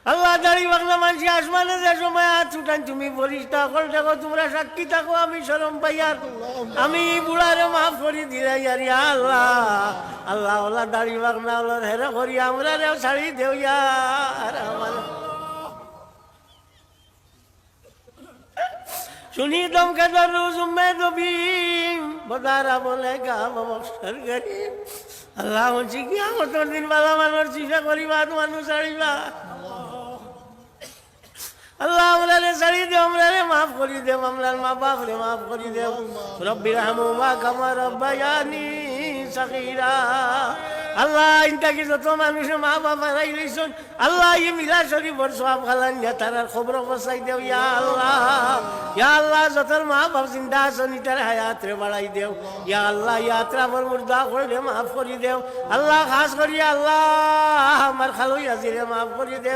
আল্লাহ দাড়ি বাংলা মানুষ আসমানে যে সময় হাত ছুটান তুমি ফরিস্তা কল দেখো তোমরা সাক্ষী থাকো আমি শরম পাইয়ার আমি বুড়ারে মাফ করি দিলাই আর ইয়া আল্লাহ আল্লাহ আল্লাহ দাড়ি বাংলা আল্লাহ হেরে করি আমরা রেও ছাড়ি দেও ইয়ার আমার শুনি দমকে দরু জুম্মে দবি বদারা বলে গা বক্সর গরিব আল্লাহ বলছি কি আমার তোর দিন বালা মানুষ চিন্তা করিবা মানুষ ছাড়িবা আল্লাহ আমরা ছাড়ি দেও আমরা মাফ করি দেব আমরার মা বাপ রে মাফ করি দেব রব্বির হামুমা কামা রব্বায়ানি সগীরা আল্লাহ ইনটাকে যত মানুষের মা বাবা রাইলেছেন আল্লাহ ই মিলা শরীফর সওয়াব খালান না তারার খবর বসাই দেও ইয়া আল্লাহ যতর মা বাপ জিন্দা আছেন ইতার হায়াত রে বাড়াই দেও ইয়া আল্লাহ ইয়াত্রা বল মুর্দা করে মাফ করি দেও আল্লাহ খাস করি আল্লাহ আমার খালুই আজিরে মাফ করি দেও